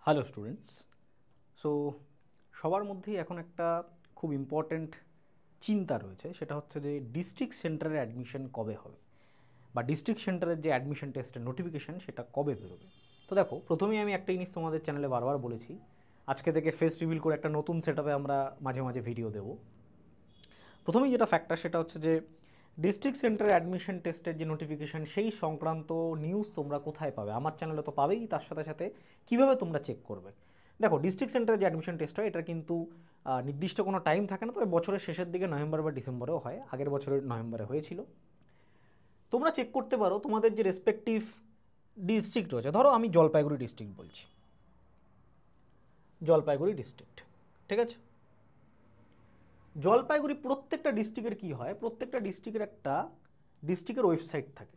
Hello students. So সবার মধ্যেই এখন একটা খুব ইম্পর্ট্যান্ট চিন্তা রয়েছে, সেটা হচ্ছে যে ডিস্ট্রিক্ট সেন্টারে অ্যাডমিশন কবে হবে বা ডিস্ট্রিক্ট সেন্টারের যে অ্যাডমিশন টেস্টের নোটিফিকেশান সেটা কবে বেরোবে। তো দেখো, প্রথমেই আমি একটা জিনিস তোমাদের চ্যানেলে বারবার বলেছি, আজকে থেকে ফেস রিভিল করে একটা নতুন সেটআপে আমরা মাঝে মাঝে ভিডিও দেবো। প্রথমেই যেটা ফ্যাক্টর সেটা হচ্ছে যে ডিস্ট্রিক্ট সেন্টারে অ্যাডমিশন টেস্টের যে নোটিফিকেশান সেই সংক্রান্ত নিউজ তোমরা কোথায় পাবে? আমার চ্যানেলে তো পাবেই, তার সাথে সাথে কীভাবে তোমরা চেক করবে? দেখো, ডিস্ট্রিক্ট সেন্টারে যে অ্যাডমিশন টেস্ট হয় এটা কিন্তু নির্দিষ্ট কোনো টাইম থাকে না, তবে বছরের শেষের দিকে নভেম্বর বা ডিসেম্বরেও হয়। আগের বছরের নভেম্বরে হয়েছিল। তোমরা চেক করতে পারো তোমাদের যে রেসপেক্টিভ ডিস্ট্রিক্ট রয়েছে। ধরো আমি জলপাইগুড়ি ডিস্ট্রিক্ট বলছি, জলপাইগুড়ি ডিস্ট্রিক্ট, ঠিক আছে? জলপাইগুড়ি প্রত্যেকটা ডিস্ট্রিক্টের কী হয়, প্রত্যেকটা ডিস্ট্রিক্টের একটা ডিস্ট্রিক্টের ওয়েবসাইট থাকে।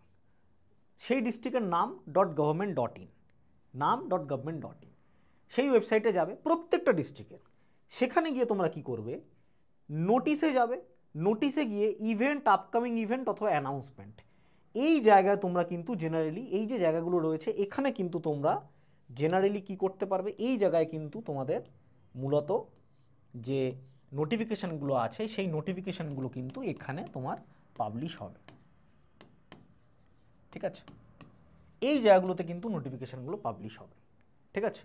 সেই ডিস্ট্রিক্টের নাম .gov.in, নাম.gov.in, সেই ওয়েবসাইটে যাবে প্রত্যেকটা ডিস্ট্রিক্টের। সেখানে গিয়ে তোমরা কি করবে, নোটিশে যাবে। নোটিশে গিয়ে ইভেন্ট, আপকামিং ইভেন্ট অথবা অ্যানাউন্সমেন্ট, এই জায়গায় তোমরা কিন্তু জেনারেলি এই যে জায়গাগুলো রয়েছে এখানে কিন্তু তোমরা জেনারেলি কি করতে পারবে, এই জায়গায় কিন্তু তোমাদের মূলত যে নোটিফিকেশানগুলো আছে সেই নোটিফিকেশানগুলো কিন্তু এখানে তোমার পাবলিশ হবে, ঠিক আছে? এই জায়গাগুলোতে কিন্তু নোটিফিকেশানগুলো পাবলিশ হবে, ঠিক আছে?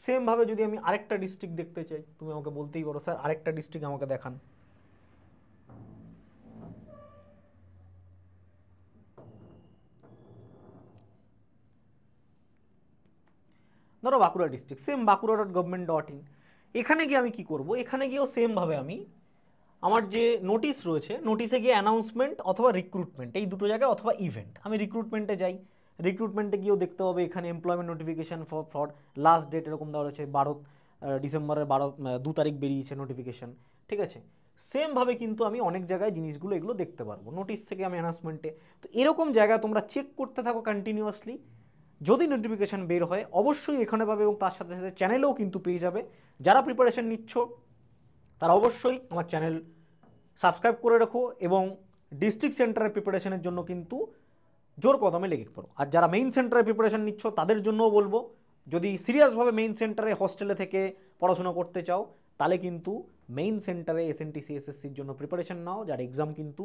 সেমভাবে যদি আমি আরেকটা ডিস্ট্রিক্ট দেখতে চাই, তুমি আমাকে বলতেই পারো স্যার আরেকটা ডিস্ট্রিক্ট আমাকে দেখান। ধরো বাঁকুড়া ডিস্ট্রিক্ট, সেম bankura.government.in। এখানে গিয়ে আমি কি করব, এখানে গিয়েও সেমভাবে আমি আমার যে নোটিশ রয়েছে নোটিশে গিয়ে অ্যানাউন্সমেন্ট অথবা রিক্রুটমেন্ট, এই দুটো জায়গায়, অথবা ইভেন্ট, আমি রিক্রুটমেন্টে যাই। রিক্রুটমেন্টে গিয়েও দেখতে হবে এখানে employment notification for last date এরকম দেওয়া রয়েছে, ডিসেম্বরের 2 তারিখ বেরিয়েছে নোটিফিকেশান, ঠিক আছে? সেমভাবে কিন্তু আমি অনেক জায়গায় জিনিসগুলো এগুলো দেখতে পারবো, নোটিশ থেকে আমি অ্যানাউন্সমেন্টে। তো এরকম জায়গায় তোমরা চেক করতে থাকো কন্টিনিউয়াসলি। যদি নোটিফিকেশান বের হয় অবশ্যই এখানে পাবে, এবং তার সাথে সাথে চ্যানেলেও কিন্তু পেয়ে যাবে। যারা প্রিপারেশন নিচ্ছ তারা অবশ্যই আমার চ্যানেল সাবস্ক্রাইব করে রাখো, এবং ডিস্ট্রিক্ট সেন্টারের প্রিপারেশনের জন্য কিন্তু জোর কদমে লেগে পড়ো। আর যারা মেইন সেন্টারে প্রিপারেশন নিচ্ছ তাদের জন্যও বলবো, যদি সিরিয়াসভাবে মেইন সেন্টারে হস্টেলে থেকে পড়াশোনা করতে চাও তাহলে কিন্তু মেইন সেন্টারে এসএনটিসি এসএসসির জন্য প্রিপারেশন নাও, যার এক্সাম কিন্তু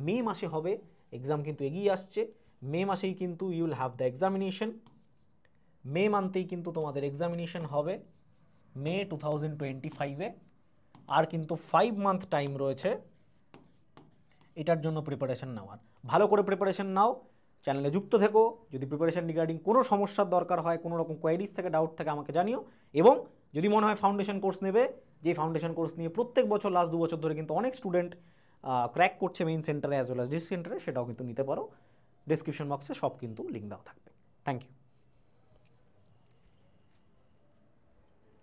মে মাসে হবে। এক্সাম কিন্তু এগিয়ে আসছে, মে মাসেই কিন্তু you will have the examination. May মান্থেই কিন্তু তোমাদের এক্সামিনেশন হবে, মে 2025-এ। আর কিন্তু 5 মান্থ টাইম রয়েছে এটার জন্য প্রিপারেশন নেওয়ার। ভালো করে প্রিপারেশন নাও, চ্যানেলে যুক্ত থেকো। যদি প্রিপারেশন রিগার্ডিং কোনো সমস্যার দরকার হয়, কোনো রকম কোয়ারিজ থেকে, ডাউট থেকে আমাকে জানিও। এবং যদি মনে হয় ফাউন্ডেশন কোর্স নেবে, যে ফাউন্ডেশন কোর্স নিয়ে প্রত্যেক বছর লাস্ট 2 বছর ধরে কিন্তু অনেক স্টুডেন্ট ক্র্যাক করছে মেইন সেন্টারে অ্যাজ ওয়েল অ্যাজ ডিস্ট্রিক্ট সেন্টারে, সেটাও কিন্তু নিতে পারো। ডেসক্রিপশন বক্সে সব কিন্তু লিঙ্ক দেওয়া থাকবে। Thank you.